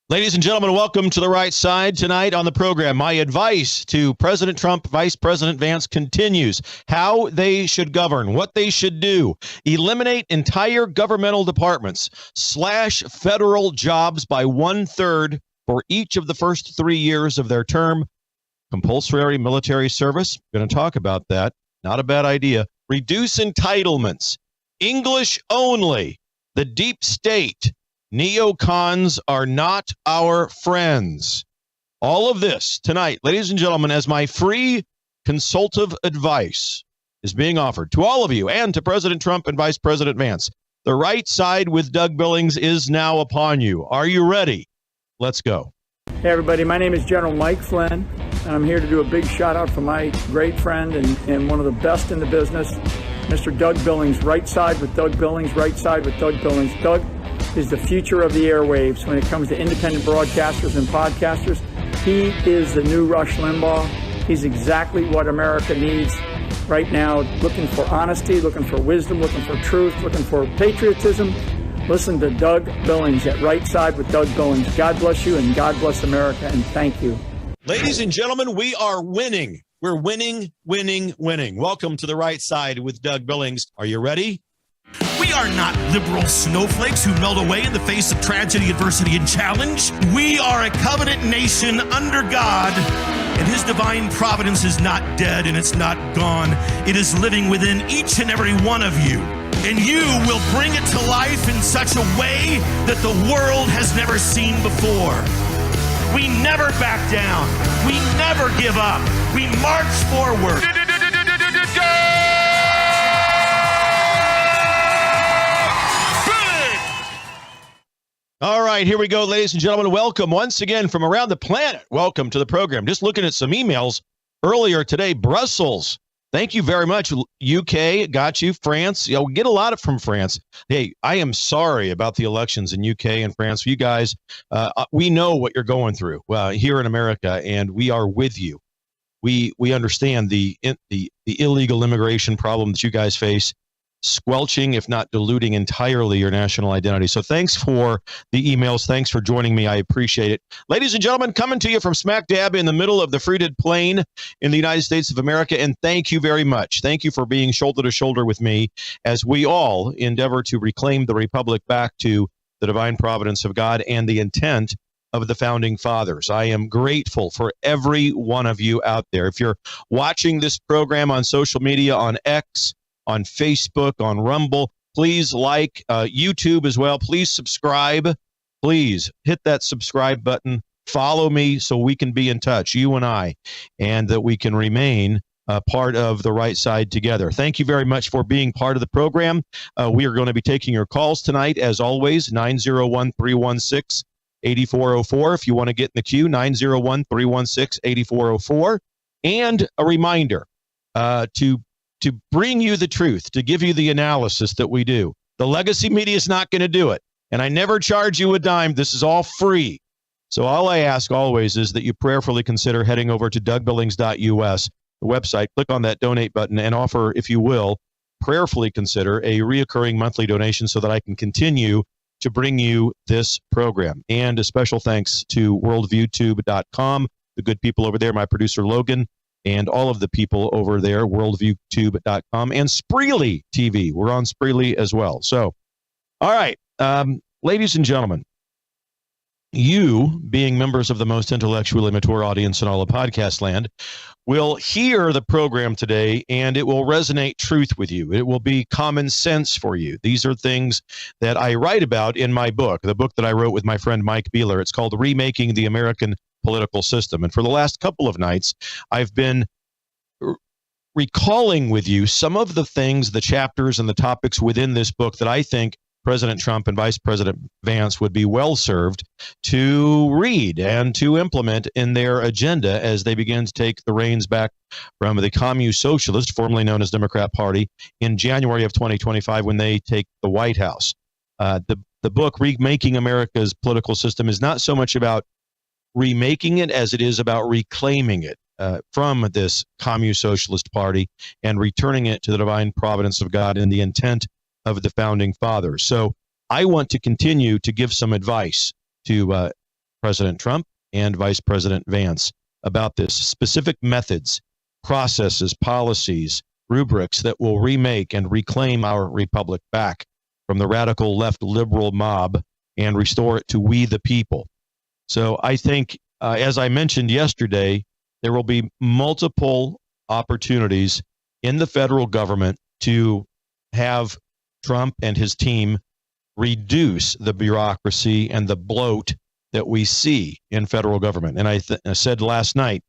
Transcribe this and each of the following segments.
Ladies and gentlemen, welcome to The Right Side. Tonight on the program, my advice to President Trump, Vice President Vance continues. How they should govern, what they should do. Eliminate entire governmental departments. Slash federal jobs by 1/3 for each of the first 3 years of their term. Compulsory military service. Going to talk about that. Not a bad idea. Reduce entitlements. English only. The deep state. Neocons are not our friends. All of this tonight, ladies and gentlemen, as my free consultative advice is being offered to all of you and to President Trump and Vice President Vance. The Right Side with Doug Billings is now upon you. Are you ready? Let's go. Hey, everybody. My name is General Mike Flynn, and I'm here to do a big shout out for my great friend and one of the best in the business, Mr. Doug Billings. Right Side with Doug Billings, Right Side with Doug Billings. Doug is the future of the airwaves when it comes to independent broadcasters and podcasters. He is the new Rush Limbaugh. He's exactly what America needs right now, looking for honesty, looking for wisdom, looking for truth, looking for patriotism. Listen to Doug Billings at Right Side with Doug Billings. God bless you and God bless America, and thank you. Ladies and gentlemen, we are winning. We're winning, winning, winning. Welcome to The Right Side with Doug Billings. Are you ready? We are not liberal snowflakes who melt away in the face of tragedy, adversity, and challenge. We are a covenant nation under God, and His divine providence is not dead and it's not gone. It is living within each and every one of you. And you will bring it to life in such a way that the world has never seen before. We never back down. We never give up. We march forward. All right, here we go, ladies and gentlemen. Welcome once again from around the planet. Welcome to the program. Just looking at some emails earlier today. Brussels, thank you very much. UK, got you. France, we get a lot of from France. Hey, I am sorry about the elections in UK and France. You guys, we know what you're going through here in America, and we are with you. We understand the illegal immigration problem that you guys face, squelching, if not diluting entirely your national identity. So thanks for the emails. Thanks for joining me. I appreciate it. Ladies and gentlemen, coming to you from smack dab in the middle of the fruited plain in the United States of America. And thank you very much. Thank you for being shoulder to shoulder with me as we all endeavor to reclaim the republic back to the divine providence of God and the intent of the founding fathers. I am grateful for every one of you out there. If you're watching this program on social media, on X, on Facebook, on Rumble, please like YouTube as well. Please subscribe. Please hit that subscribe button. Follow me so we can be in touch, you and I, and that we can remain part of the Right Side together. Thank you very much for being part of the program. We are going to be taking your calls tonight, as always, 901-316-8404. If you want to get in the queue, 901-316-8404. And a reminder to bring you the truth, to give you the analysis that we do. The legacy media is not going to do it. And I never charge you a dime. This is all free. So all I ask always is that you prayerfully consider heading over to dougbillings.us, the website, click on that donate button and offer, if you will, prayerfully consider a reoccurring monthly donation so that I can continue to bring you this program. And a special thanks to worldviewtube.com, the good people over there, my producer Logan, and all of the people over there, worldviewtube.com, and Spreely TV. We're on Spreely as well. So, all right, ladies and gentlemen, you, being members of the most intellectually mature audience in all of podcast land, will hear the program today, and it will resonate truth with you. It will be common sense for you. These are things that I write about in my book, the book that I wrote with my friend Mike Beeler. It's called Remaking the American Political System. And for the last couple of nights, I've been recalling with you some of the things, the chapters and the topics within this book that I think President Trump and Vice President Vance would be well served to read and to implement in their agenda as they begin to take the reins back from the Commune Socialist, formerly known as Democrat Party, in January of 2025 when they take the White House. The book, Remaking America's Political System, is not so much about remaking it as it is about reclaiming it from this Commune Socialist Party and returning it to the divine providence of God and the intent of the founding fathers. So I want to continue to give some advice to President Trump and Vice President Vance about this. Specific methods, processes, policies, rubrics that will remake and reclaim our republic back from the radical left liberal mob and restore it to we the people. So I think, as I mentioned yesterday, there will be multiple opportunities in the federal government to have Trump and his team reduce the bureaucracy and the bloat that we see in federal government. And I said last night,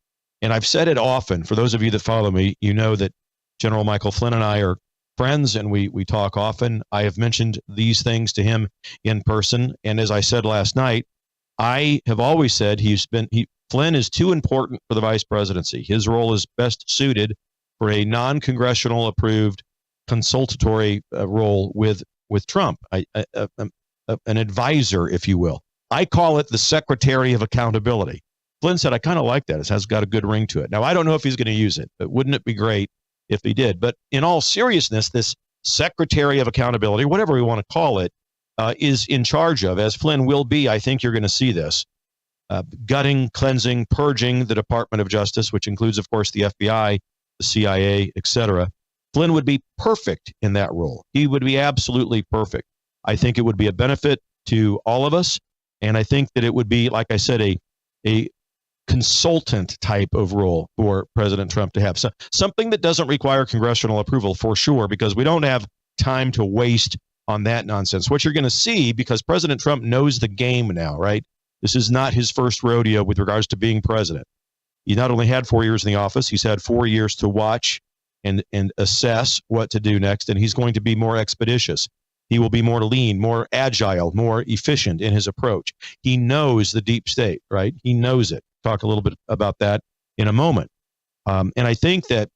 and I've said it often, for those of you that follow me, you know that General Michael Flynn and I are friends, and we talk often. I have mentioned these things to him in person. And as I said last night, I have always said Flynn is too important for the vice presidency. His role is best suited for a non-congressional approved consultatory role with Trump, an advisor, if you will. I call it the Secretary of Accountability. Flynn said, I kind of like that. It has got a good ring to it. Now, I don't know if he's going to use it, but wouldn't it be great if he did? But in all seriousness, this Secretary of Accountability, whatever we want to call it, is in charge of, as Flynn will be, I think you're going to see this, gutting, cleansing, purging the Department of Justice, which includes, of course, the FBI, the CIA, etc. Flynn would be perfect in that role. He would be absolutely perfect. I think it would be a benefit to all of us. And I think that it would be, like I said, a consultant type of role for President Trump to have. So, something that doesn't require congressional approval for sure, because we don't have time to waste on that nonsense. What you're going to see, because President Trump knows the game now, right? This is not his first rodeo with regards to being president. He not only had 4 years in the office, he's had 4 years to watch and assess what to do next, and he's going to be more expeditious. He will be more lean, more agile, more efficient in his approach. He knows the deep state, right? He knows it. Talk a little bit about that in a moment. And I think that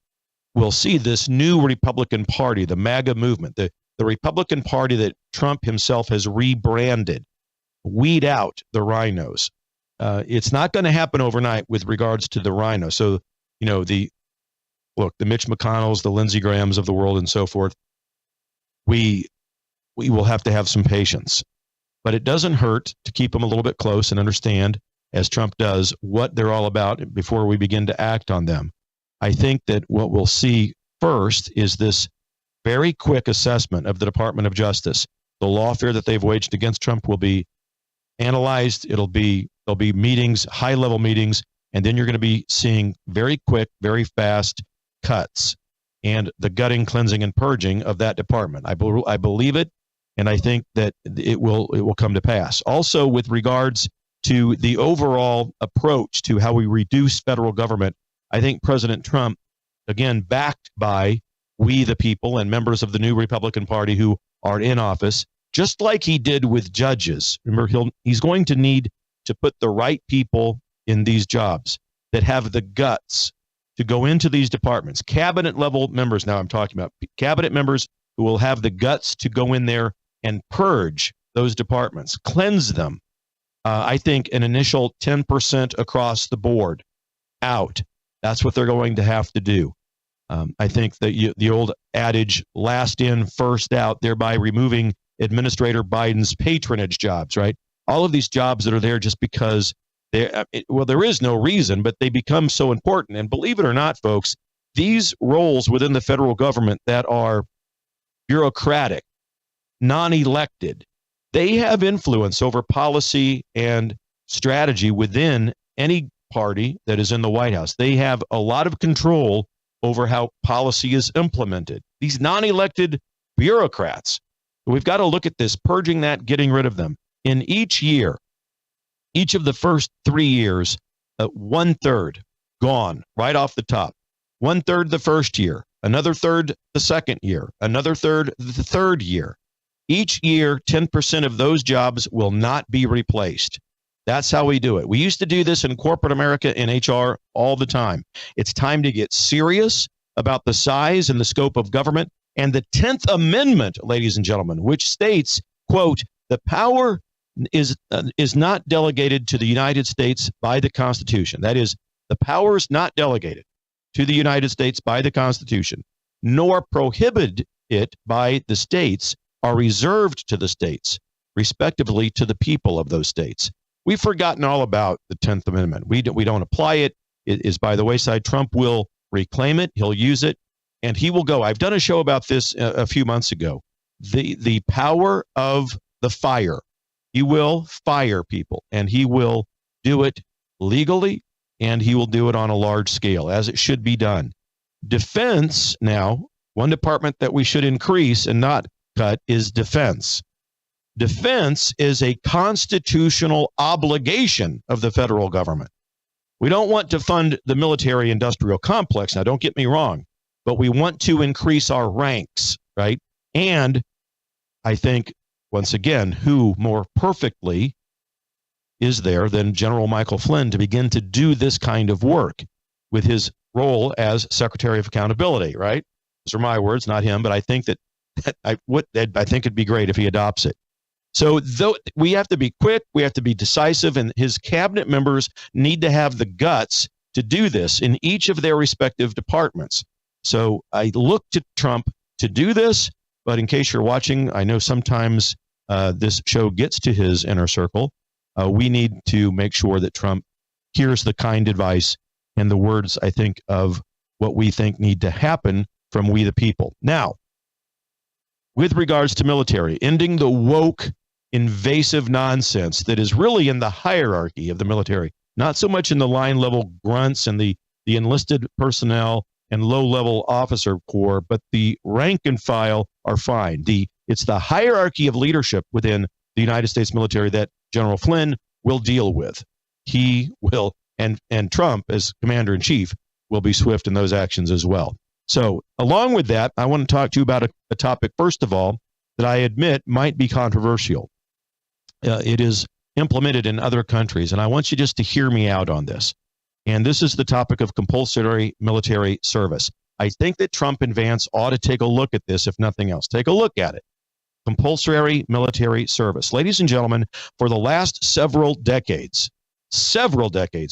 we'll see this new Republican Party, the MAGA movement, the Republican Party that Trump himself has rebranded, weed out the rhinos. It's not going to happen overnight with regards to the rhino. So, the Mitch McConnells, the Lindsey Grahams of the world and so forth, we will have to have some patience. But it doesn't hurt to keep them a little bit close and understand, as Trump does, what they're all about before we begin to act on them. I think that what we'll see first is this very quick assessment of the Department of Justice. The lawfare that they've waged against Trump will be analyzed. There'll be meetings, high-level meetings, and then you're going to be seeing very quick, very fast cuts and the gutting, cleansing, and purging of that department. I believe it, and I think that it will come to pass. Also, with regards to the overall approach to how we reduce federal government, I think President Trump, again, backed by we the people and members of the new Republican Party who are in office, just like he did with judges. Remember, he's going to need to put the right people in these jobs that have the guts to go into these departments. Cabinet level members, now I'm talking about cabinet members who will have the guts to go in there and purge those departments, cleanse them. I think an initial 10% across the board out. That's what they're going to have to do. I think that the old adage, last in, first out, thereby removing Administrator Biden's patronage jobs, right? All of these jobs that are there just because there is no reason, but they become so important. And believe it or not, folks, these roles within the federal government that are bureaucratic, non-elected, they have influence over policy and strategy within any party that is in the White House. They have a lot of control over how policy is implemented. These non-elected bureaucrats, we've got to look at this, purging that, getting rid of them. In each year, each of the first 3 years, 1/3 gone right off the top. 1/3 the first year, another third the second year, another third the third year. Each year, 10% of those jobs will not be replaced. That's how we do it. We used to do this in corporate America in HR all the time. It's time to get serious about the size and the scope of government. And the 10th Amendment, ladies and gentlemen, which states, quote, the power is not delegated to the United States by the Constitution. That is, the power is not delegated to the United States by the Constitution, nor prohibited it by the states, are reserved to the states, respectively to the people of those states. we've forgotten all about the 10th Amendment. We don't apply it. It is by the wayside. Trump will reclaim it. He'll use it, and he will go. I've done a show about this a few months ago. The power of the fire. He will fire people, and he will do it legally, and he will do it on a large scale, as it should be done. Defense, now, one department that we should increase and not cut is defense. Defense is a constitutional obligation of the federal government. We don't want to fund the military-industrial complex. Now, don't get me wrong, but we want to increase our ranks, right? And I think, once again, who more perfectly is there than General Michael Flynn to begin to do this kind of work with his role as Secretary of Accountability, right? Those are my words, not him, but I think that I think it'd be great if he adopts it. So though we have to be quick, we have to be decisive, and his cabinet members need to have the guts to do this in each of their respective departments. So I look to Trump to do this, but in case you're watching, I know sometimes this show gets to his inner circle. We need to make sure that Trump hears the kind advice and the words, I think, of what we think need to happen from we the people. Now, with regards to military, ending the woke, invasive nonsense that is really in the hierarchy of the military, not so much in the line level grunts and the enlisted personnel and low level officer corps, but the rank and file are fine. It's the hierarchy of leadership within the United States military that General Flynn will deal with. He will, and Trump as commander in chief will be swift in those actions as well. So along with that, I want to talk to you about a topic, first of all, that I admit might be controversial. It is implemented in other countries, and I want you just to hear me out on this. And this is the topic of compulsory military service. I think that Trump and Vance ought to take a look at this, if nothing else. Take a look at it. Compulsory military service. Ladies and gentlemen, for the last several decades,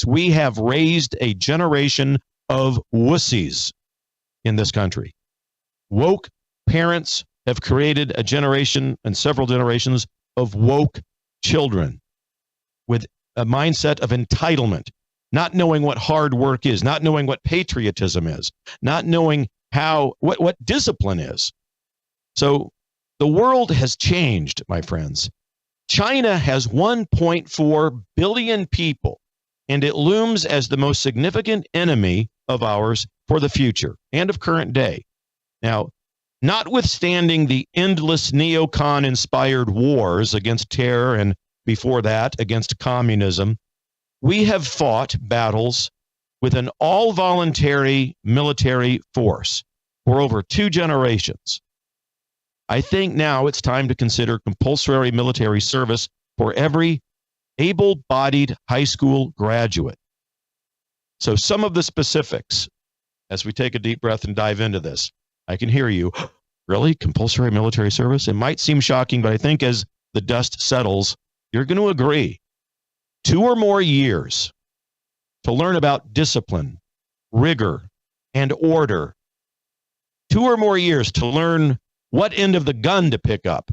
we have raised a generation of wussies in this country. Woke parents have created a generation and several generations of woke children with a mindset of entitlement, not knowing what hard work is, not knowing what patriotism is, not knowing what discipline is. So the world has changed, my friends. China has 1.4 billion people, and it looms as the most significant enemy of ours for the future and of current day. Now, notwithstanding the endless neocon-inspired wars against terror and before that against communism, we have fought battles with an all-voluntary military force for over 2 generations. I think now it's time to consider compulsory military service for every able-bodied high school graduate. So some of the specifics, as we take a deep breath and dive into this, I can hear you. Really? Compulsory military service? It might seem shocking, but I think as the dust settles, you're going to agree. 2 or more years to learn about discipline, rigor, and order. 2 or more years to learn what end of the gun to pick up.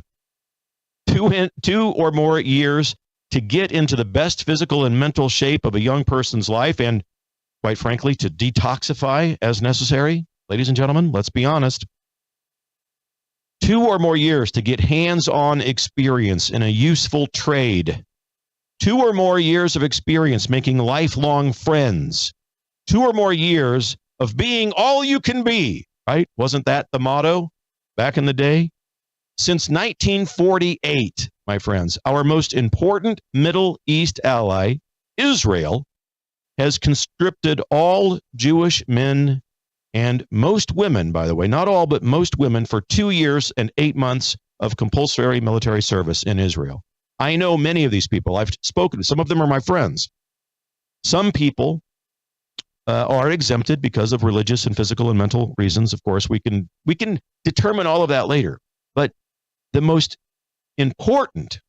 2 or more years to get into the best physical and mental shape of a young person's life and, quite frankly, to detoxify as necessary. Ladies and gentlemen, let's be honest. 2 or more years to get hands-on experience in a useful trade. 2 or more years of experience making lifelong friends. 2 or more years of being all you can be, right? Wasn't that the motto back in the day? Since 1948, my friends, our most important Middle East ally, Israel, has conscripted all Jewish men and most women, by the way, not all, but most women, for 2 years and 8 months of compulsory military service in Israel. I know many of these people. I've spoken to some of them are my friends. Some people are exempted because of religious and physical and mental reasons. Of course, we can determine all of that later. But the most important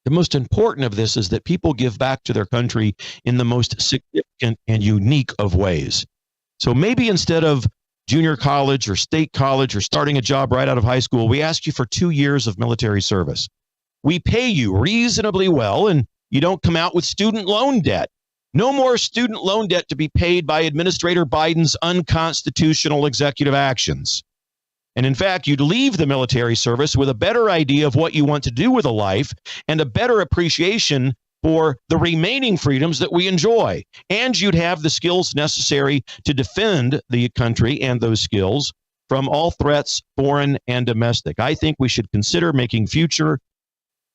of this is that people give back to their country in the most significant and unique of ways. So maybe instead of junior college or state college or starting a job right out of high school, we ask you for 2 years of military service. We pay you reasonably well, and You don't come out with student loan debt. No more student loan debt to be paid by Administrator Biden's unconstitutional executive actions. And in fact, you'd leave the military service with a better idea of what you want to do with a life and a better appreciation for the remaining freedoms that we enjoy. And you'd have the skills necessary to defend the country and those skills from all threats, foreign and domestic. I think we should consider making future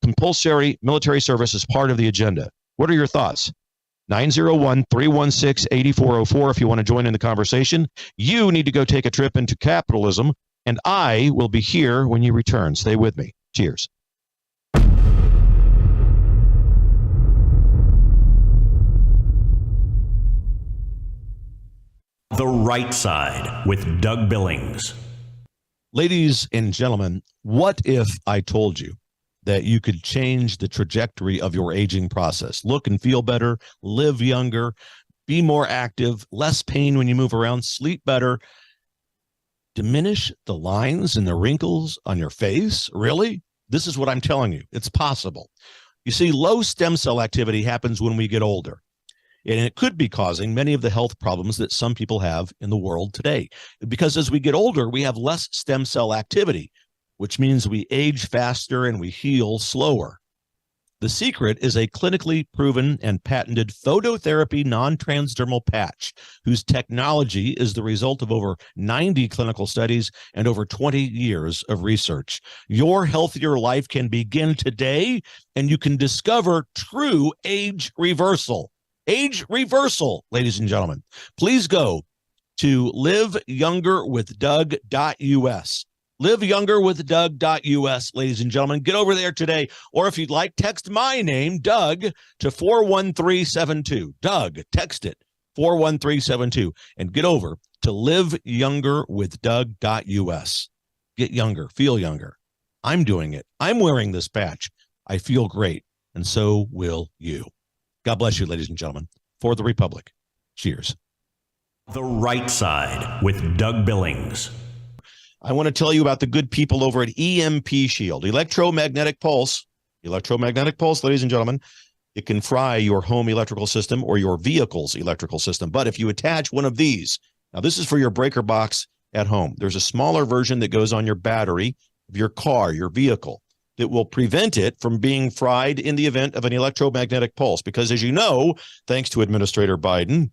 compulsory military service as part of the agenda. What are your thoughts? 901-316-8404 if you want to join in the conversation. You need to go take a trip into capitalism, and I will be here when you return. Stay with me. Cheers. The Right Side with Doug Billings. Ladies and gentlemen, what if I told you that you could change the trajectory of your aging process? Look and feel better, live younger, be more active, less pain when you move around, sleep better, diminish the lines and the wrinkles on your face? Really? This is what I'm telling you. It's possible. You see, low stem cell activity happens when we get older, and it could be causing many of the health problems that some people have in the world today. Because as we get older, we have less stem cell activity, which means we age faster and we heal slower. The secret is a clinically proven and patented phototherapy non-transdermal patch, whose technology is the result of over 90 clinical studies and over 20 years of research. Your healthier life can begin today, and you can discover true age reversal. Age reversal, ladies and gentlemen. Please go to liveyoungerwithdoug.us. liveyoungerwithdoug.us, ladies and gentlemen. Get over there today. Or if you'd like, text my name, Doug, to 41372. Doug, text it, 41372. And get over to liveyoungerwithdoug.us. Get younger, feel younger. I'm doing it. I'm wearing this patch. I feel great. And so will you. God bless you, ladies and gentlemen. For the Republic. Cheers. The Right Side with Doug Billings. I want to tell you about the good people over at EMP Shield, electromagnetic pulse, ladies and gentlemen. It can fry your home electrical system or your vehicle's electrical system. But if you attach one of these, now this is for your breaker box at home. There's a smaller version that goes on your battery of your car, your vehicle, that will prevent it from being fried in the event of an electromagnetic pulse. Because as you know, thanks to Administrator Biden,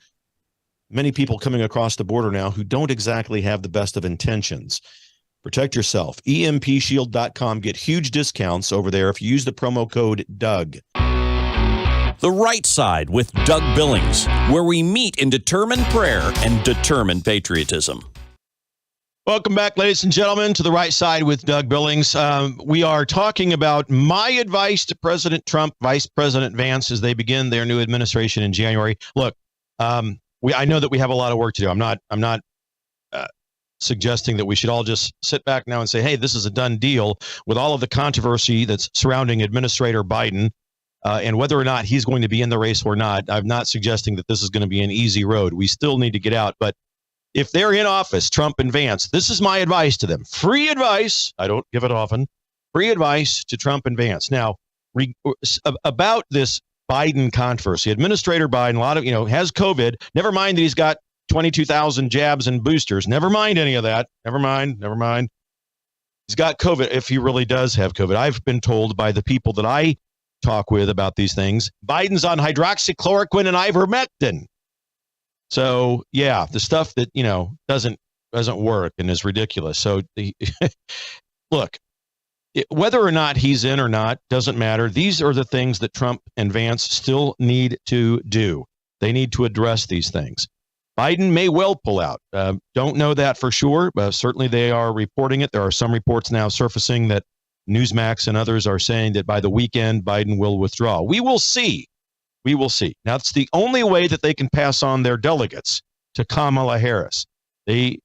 many people coming across the border now who don't exactly have the best of intentions. Protect yourself. EMPshield.com. Get huge discounts over there if you use the promo code Doug. The Right Side with Doug Billings, where we meet in determined prayer and determined patriotism. Welcome back, ladies and gentlemen, to The Right Side with Doug Billings. We are talking about my advice to President Trump, Vice President Vance, as they begin their new administration in January. Look, I know that we have a lot of work to do. I'm not suggesting that we should all just sit back now and say, hey, this is a done deal with all of the controversy that's surrounding Administrator Biden and whether or not he's going to be in the race or not. I'm not suggesting that this is going to be an easy road. We still need to get out. But if they're in office, Trump and Vance, this is my advice to them. Free advice. I don't give it often. Free advice to Trump and Vance. Now, about this Biden controversy, Administrator Biden, a lot of, has COVID. Never mind that he's got 22,000 jabs and boosters. Never mind any of that. Never mind. He's got COVID, if he really does have COVID. I've been told by the people that I talk with about these things, Biden's on hydroxychloroquine and ivermectin. So, yeah, the stuff that, doesn't work and is ridiculous. So, look, whether or not he's in or not doesn't matter. These are the things that Trump and Vance still need to do. They need to address these things. Biden may well pull out. Don't know that for sure, but certainly they are reporting it. There are some reports now surfacing that Newsmax and others are saying that by the weekend, Biden will withdraw. We will see. We will see. Now, it's the only way that they can pass on their delegates to Kamala Harris. They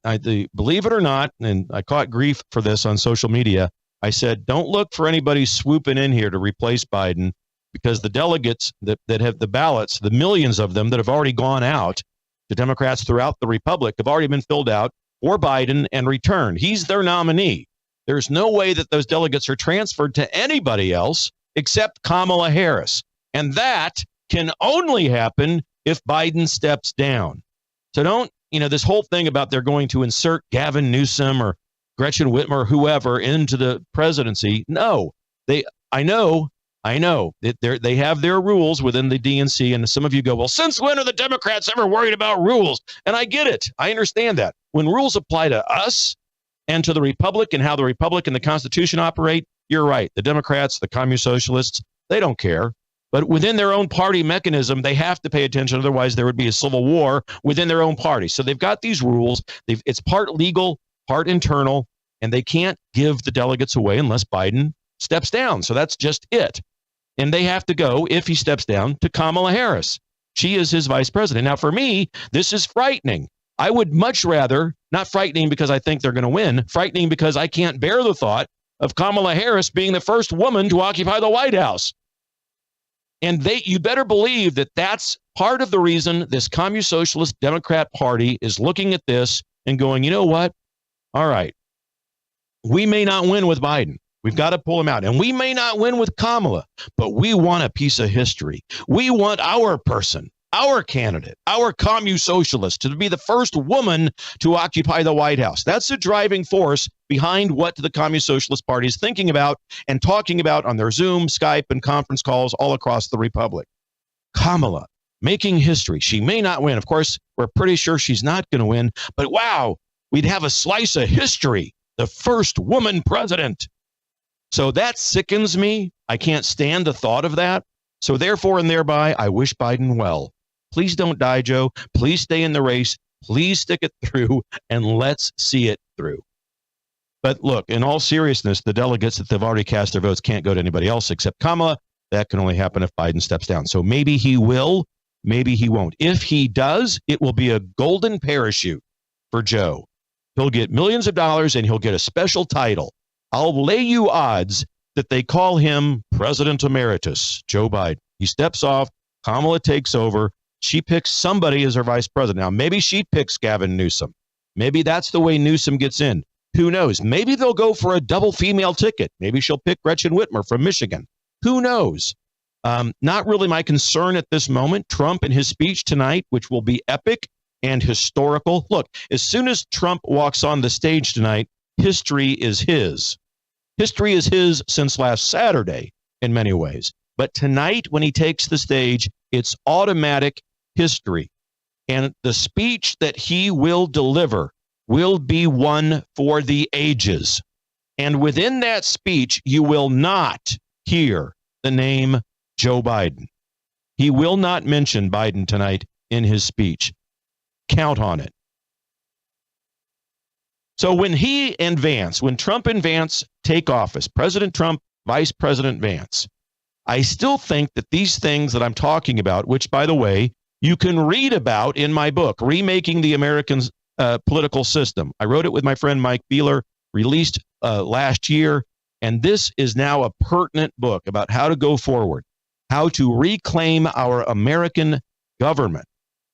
believe it or not, and I caught grief for this on social media, I said, don't look for anybody swooping in here to replace Biden, because the delegates that have the ballots, the millions of them that have already gone out to Democrats throughout the Republic, have already been filled out for Biden and returned. He's their nominee. There's no way that those delegates are transferred to anybody else except Kamala Harris. And that can only happen if Biden steps down. So don't, this whole thing about they're going to insert Gavin Newsom or Gretchen Whitmer or whoever into the presidency. No, I know that they have their rules within the DNC. And some of you go, well, since when are the Democrats ever worried about rules? And I get it. I understand that. When rules apply to us and to the Republic and how the Republic and the Constitution operate, you're right. The Democrats, the Communist Socialists, they don't care. But within their own party mechanism, they have to pay attention. Otherwise, there would be a civil war within their own party. So they've got these rules. It's part legal, part internal, and they can't give the delegates away unless Biden steps down. So that's just it. And they have to go, if he steps down, to Kamala Harris. She is his vice president. Now, for me, this is frightening. I would much rather, not frightening because I think they're going to win, frightening because I can't bear the thought of Kamala Harris being the first woman to occupy the White House. And you better believe that that's part of the reason this Communist Socialist Democrat Party is looking at this and going, you know what? All right, we may not win with Biden. We've got to pull him out. And we may not win with Kamala, but we want a piece of history. We want our person, our candidate, our Communist Socialist to be the first woman to occupy the White House. That's the driving force behind what the Communist Socialist Party is thinking about and talking about on their Zoom, Skype, and conference calls all across the Republic. Kamala, making history. She may not win. Of course, we're pretty sure she's not going to win. But wow, we'd have a slice of history. The first woman president. So that sickens me. I can't stand the thought of that. So therefore and thereby, I wish Biden well. Please don't die, Joe. Please stay in the race. Please stick it through, and let's see it through. But look, in all seriousness, the delegates that they've already cast their votes can't go to anybody else except Kamala. That can only happen if Biden steps down. So maybe he will, maybe he won't. If he does, it will be a golden parachute for Joe. He'll get millions of dollars and he'll get a special title. I'll lay you odds that they call him President Emeritus, Joe Biden. He steps off, Kamala takes over. She picks somebody as her vice president. Now, maybe she picks Gavin Newsom. Maybe that's the way Newsom gets in. Who knows? Maybe they'll go for a double female ticket. Maybe she'll pick Gretchen Whitmer from Michigan. Who knows? Not really my concern at this moment. Trump and his speech tonight, which will be epic and historical. Look, as soon as Trump walks on the stage tonight, history is his. History is his since last Saturday in many ways. But tonight, when he takes the stage, it's automatic history. And the speech that he will deliver will be one for the ages. And within that speech, you will not hear the name Joe Biden. He will not mention Biden tonight in his speech. Count on it. So when when Trump and Vance take office, President Trump, Vice President Vance, I still think that these things that I'm talking about, which, by the way, you can read about in my book, Remaking the American Political System. I wrote it with my friend Mike Beeler, released last year, and this is now a pertinent book about how to go forward, how to reclaim our American government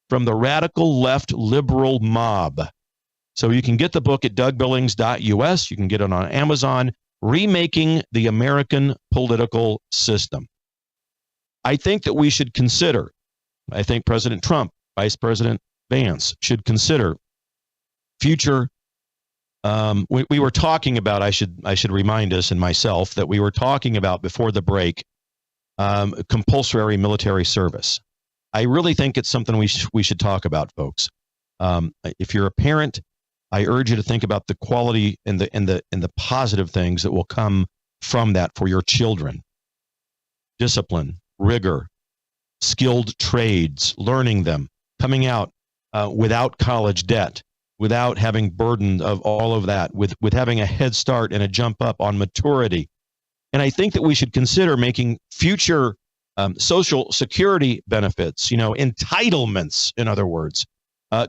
from the radical left liberal mob. So you can get the book at dougbillings.us. You can get it on Amazon, Remaking the American Political System. I think that we should consider, I think President Trump, Vice President Vance should consider future. We were talking about, I should remind us and myself that we were talking about before the break, compulsory military service. I really think it's something we should talk about, folks. If you're a parent, I urge you to think about the quality and the positive things that will come from that for your children. Discipline, rigor, skilled trades, learning them, coming out without college debt, without having burden of all of that, with having a head start and a jump up on maturity. And I think that we should consider making future Social Security benefits, entitlements, in other words,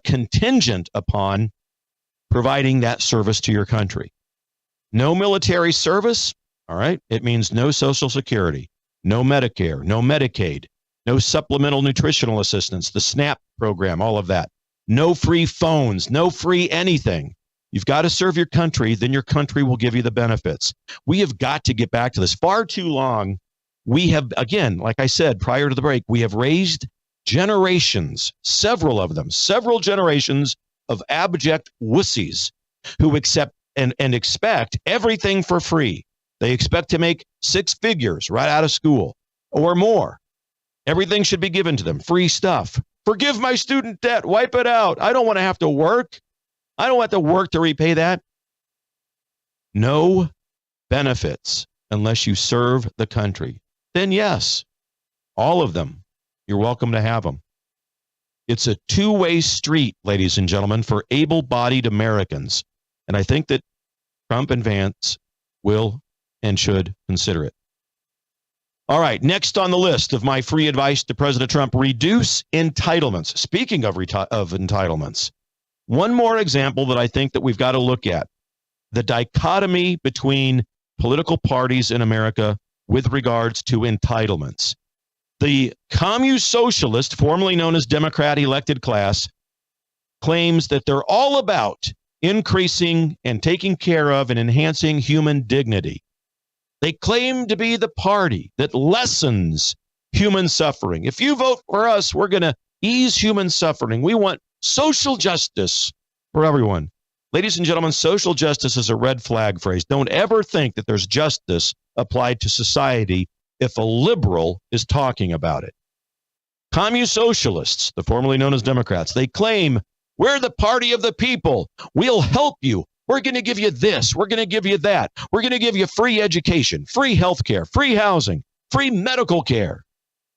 contingent upon providing that service to your country. No military service, all right, it means no Social Security, no Medicare, no Medicaid, no supplemental nutritional assistance, the SNAP program, all of that. No free phones, no free anything. You've got to serve your country, then your country will give you the benefits. We have got to get back to this. Far too long, We have, again, like I said prior to the break, we have raised generations, several of them, several generations of abject wussies who accept and expect everything for free. They expect to make six figures right out of school or more. Everything should be given to them, free stuff. Forgive my student debt, wipe it out. I don't want to have to work. I don't want to work to repay that. No benefits unless you serve the country. Then yes, all of them, you're welcome to have them. It's a two-way street, ladies and gentlemen, for able-bodied Americans. And I think that Trump and Vance will and should consider it. All right, next on the list of my free advice to President Trump, reduce entitlements. Speaking of entitlements, one more example that I think that we've got to look at, the dichotomy between political parties in America with regards to entitlements. The commu-socialist, formerly known as Democrat elected class, claims that they're all about increasing and taking care of and enhancing human dignity. They claim to be the party that lessens human suffering. If you vote for us, we're going to ease human suffering. We want social justice for everyone. Ladies and gentlemen, social justice is a red flag phrase. Don't ever think that there's justice applied to society if a liberal is talking about it. Commu-socialists, the formerly known as Democrats, they claim we're the party of the people. We'll help you. We're going to give you this. We're going to give you that. We're going to give you free education, free health care, free housing, free medical care.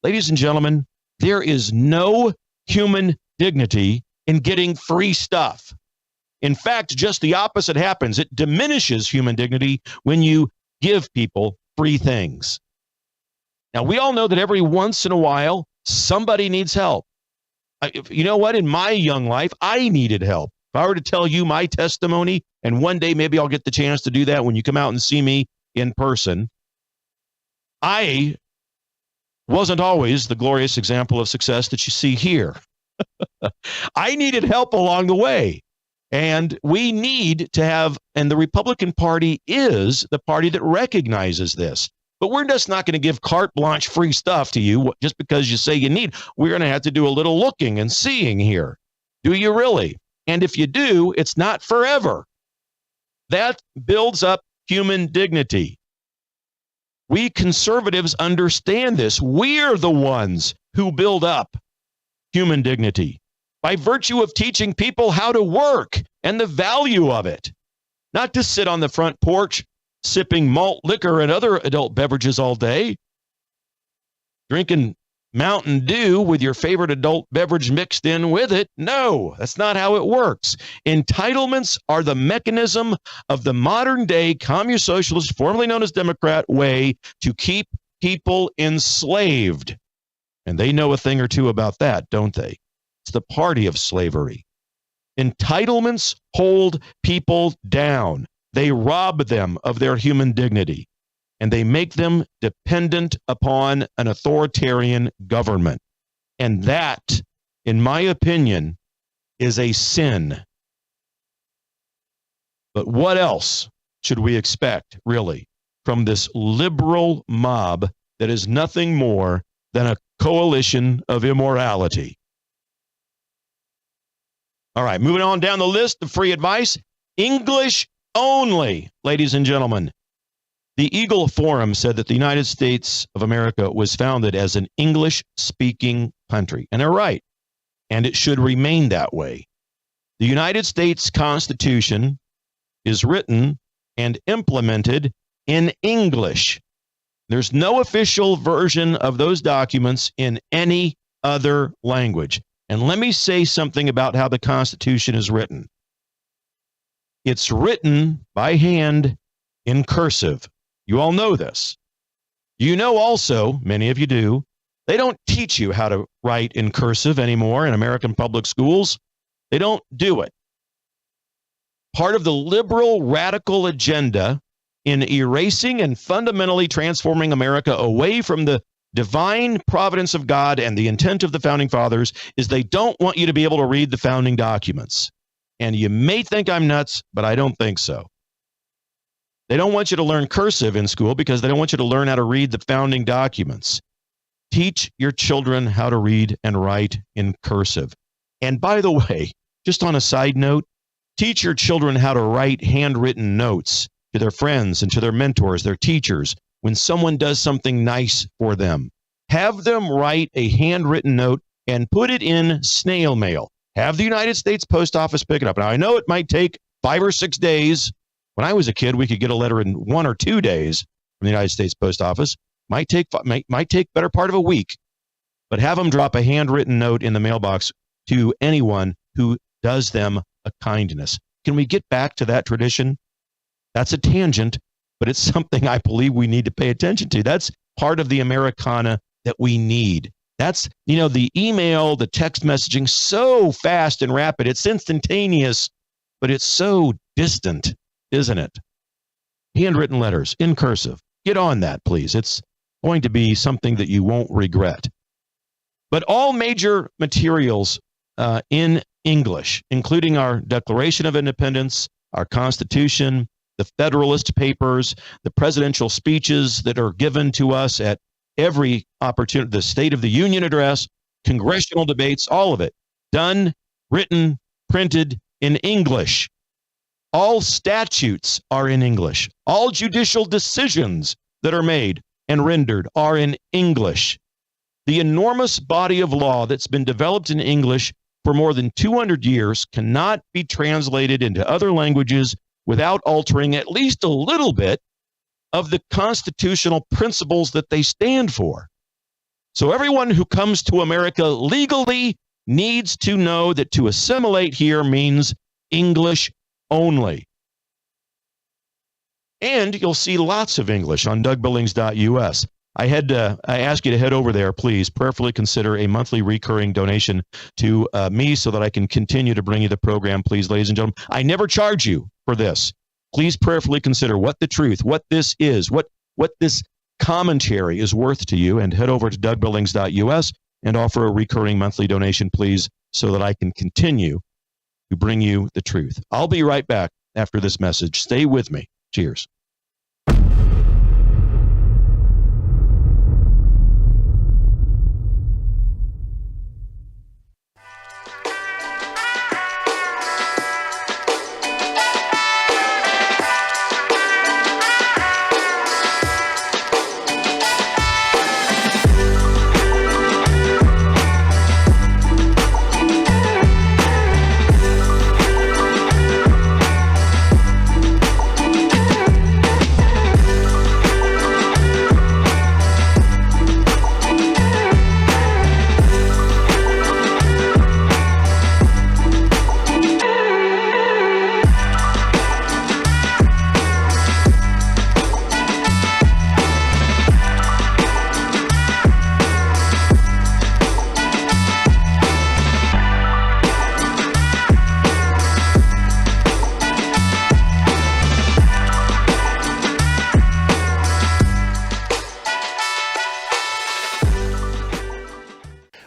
Ladies and gentlemen, there is no human dignity in getting free stuff. In fact, just the opposite happens. It diminishes human dignity when you give people free things. Now, we all know that every once in a while, somebody needs help. You know what? In my young life, I needed help. If I were to tell you my testimony, and one day maybe I'll get the chance to do that when you come out and see me in person, I wasn't always the glorious example of success that you see here. I needed help along the way. And we need to have, and the Republican Party is the party that recognizes this. But we're just not going to give carte blanche free stuff to you just because you say you need. We're going to have to do a little looking and seeing here. Do you really? And if you do, it's not forever. That builds up human dignity. We conservatives understand this. We're the ones who build up human dignity by virtue of teaching people how to work and the value of it, not to sit on the front porch sipping malt liquor and other adult beverages all day, drinking Mountain Dew with your favorite adult beverage mixed in with it. No, that's not how it works. Entitlements are the mechanism of the modern day commu-socialist, formerly known as Democrat, way to keep people enslaved. And they know a thing or two about that, don't they? It's the party of slavery. Entitlements hold people down. They rob them of their human dignity, and they make them dependent upon an authoritarian government. And that, in my opinion, is a sin. But what else should we expect, really, from this liberal mob that is nothing more than a coalition of immorality? All right, moving on down the list of free advice. English only, ladies and gentlemen. The Eagle Forum said that the United States of America was founded as an English-speaking country. And they're right. And it should remain that way. The United States Constitution is written and implemented in English. There's no official version of those documents in any other language. And let me say something about how the Constitution is written. It's written by hand in cursive. You all know this. You know also, many of you do, they don't teach you how to write in cursive anymore in American public schools. They don't do it. Part of the liberal radical agenda in erasing and fundamentally transforming America away from the divine providence of God and the intent of the founding fathers is they don't want you to be able to read the founding documents. And you may think I'm nuts, but I don't think so. They don't want you to learn cursive in school because they don't want you to learn how to read the founding documents. Teach your children how to read and write in cursive. And by the way, just on a side note, teach your children how to write handwritten notes to their friends and to their mentors, their teachers, when someone does something nice for them. Have them write a handwritten note and put it in snail mail. Have the United States Post Office pick it up. Now, I know it might take 5 or 6 days. When I was a kid, we could get a letter in 1 or 2 days from the United States Post Office. Might take better part of a week. But have them drop a handwritten note in the mailbox to anyone who does them a kindness. Can we get back to that tradition? That's a tangent, but it's something I believe we need to pay attention to. That's part of the Americana that we need. That's, the email, the text messaging, so fast and rapid. It's instantaneous, but it's so distant, isn't it? Handwritten letters in cursive. Get on that, please. It's going to be something that you won't regret. But all major materials in English, including our Declaration of Independence, our Constitution, the Federalist Papers, the presidential speeches that are given to us at every opportunity, the State of the Union address, congressional debates, all of it, done, written, printed in English. All statutes are in English. All judicial decisions that are made and rendered are in English. The enormous body of law that's been developed in English for more than 200 years cannot be translated into other languages without altering at least a little bit of the constitutional principles that they stand for. So everyone who comes to America legally needs to know that to assimilate here means English only. And you'll see lots of English on DougBillings.us. I ask you to head over there, please. Prayerfully consider a monthly recurring donation to me so that I can continue to bring you the program, please, ladies and gentlemen. I never charge you for this. Please prayerfully consider what the truth, what this is, what this commentary is worth to you, and head over to DougBillings.us and offer a recurring monthly donation, please, so that I can continue to bring you the truth. I'll be right back after this message. Stay with me. Cheers.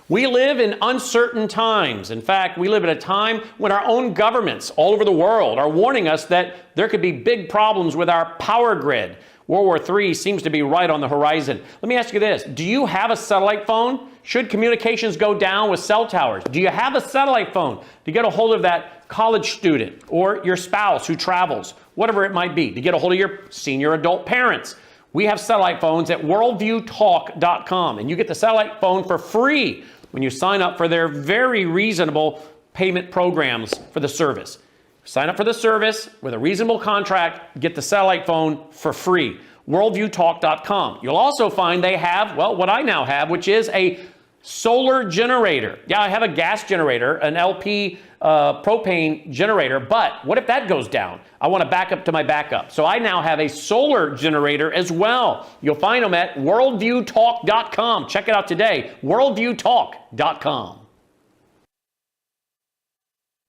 We live in uncertain times. In fact, we live at a time when our own governments all over the world are warning us that there could be big problems with our power grid. World War III seems to be right on the horizon. Let me ask you this. Do you have a satellite phone? Should communications go down with cell towers? Do you have a satellite phone to get a hold of that college student or your spouse who travels, whatever it might be, to get a hold of your senior adult parents? We have satellite phones at worldviewtalk.com, and you get the satellite phone for free when you sign up for their very reasonable payment programs for the service. Sign up for the service with a reasonable contract, get the satellite phone for free. Worldviewtalk.com. You'll also find they have, well, what I now have, which is a solar generator. Yeah, I have a gas generator, an LP propane generator, but what if that goes down? I want to back up to my backup. So I now have a solar generator as well. You'll find them at worldviewtalk.com. Check it out today, worldviewtalk.com.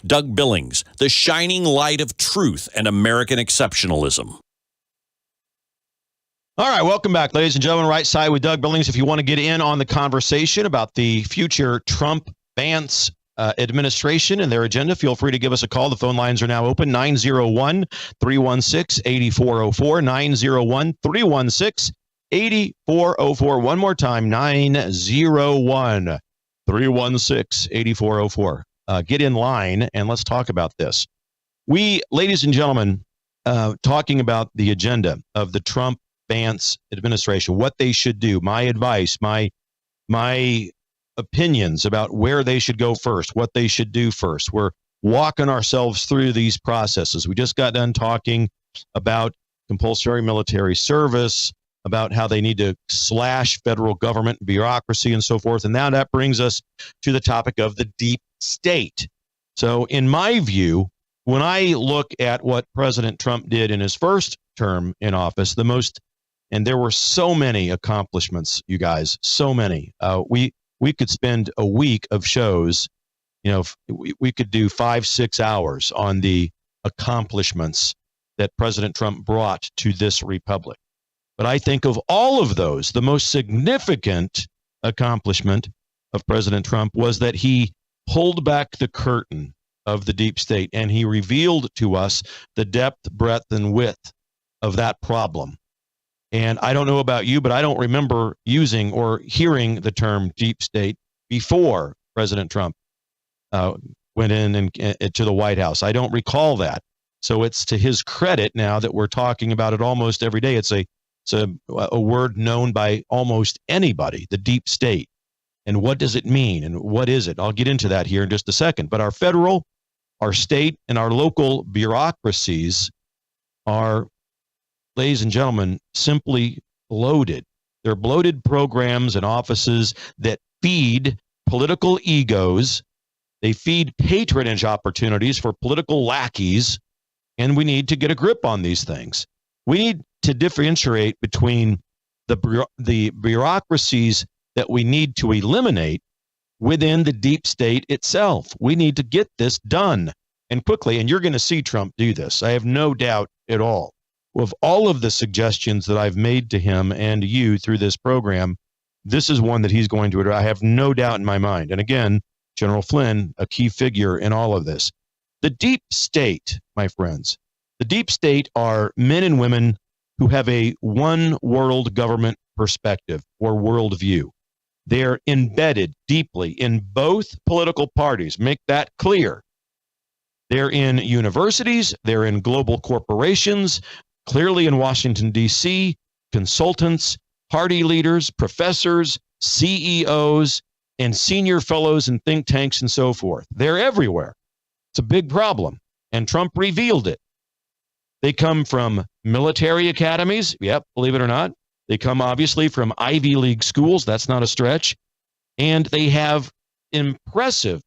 Doug Billings, the shining light of truth and American exceptionalism. All right, welcome back, ladies and gentlemen. Right Side with Doug Billings. If you want to get in on the conversation about the future Trump-Vance administration and their agenda, feel free to give us a call. The phone lines are now open, 901-316-8404, 901-316-8404. One more time, 901-316-8404. Get in line and let's talk about this. We, ladies and gentlemen, talking about the agenda of the Trump-Vance administration, what they should do, my advice, my opinions about where they should go first, what they should do first. We're walking ourselves through these processes. We just got done talking about compulsory military service, about how they need to slash federal government bureaucracy and so forth. And now that brings us to the topic of the deep state. So in my view, when I look at what President Trump did in his first term in office, and there were so many accomplishments, you guys, so many. We could spend a week of shows, we could do 5-6 hours on the accomplishments that President Trump brought to this republic. But I think of all of those, the most significant accomplishment of President Trump was that he pulled back the curtain of the deep state and he revealed to us the depth, breadth, and width of that problem. And I don't know about you, but I don't remember using or hearing the term deep state before President Trump went in to the White House. I don't recall that. So it's to his credit now that we're talking about it almost every day. It's a word known by almost anybody, the deep state. And what does it mean? And what is it? I'll get into that here in just a second. But our federal, our state, and our local bureaucracies are, ladies and gentlemen, simply bloated. They're bloated programs and offices that feed political egos. They feed patronage opportunities for political lackeys, and we need to get a grip on these things. We need to differentiate between the bureaucracies that we need to eliminate within the deep state itself. We need to get this done and quickly, and you're going to see Trump do this. I have no doubt at all. Of all of the suggestions that I've made to him and you through this program, this is one that he's going to address. I have no doubt in my mind. And again, General Flynn, a key figure in all of this. The deep state, my friends, the deep state are men and women who have a one world government perspective or worldview. They're embedded deeply in both political parties. Make that clear. They're in universities. They're in global corporations. Clearly in Washington, D.C., consultants, party leaders, professors, CEOs, and senior fellows in think tanks and so forth. They're everywhere. It's a big problem, and Trump revealed it. They come from military academies. Yep, believe it or not. They come obviously from Ivy League schools. That's not a stretch. And they have impressive,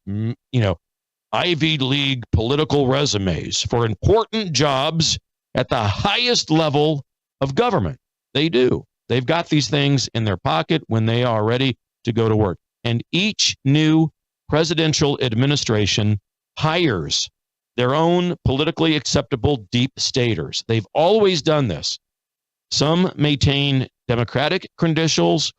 Ivy League political resumes for important jobs at the highest level of government. They do. They've got these things in their pocket when they are ready to go to work. And each new presidential administration hires their own politically acceptable deep staters. They've always done this. Some maintain Democratic credentials,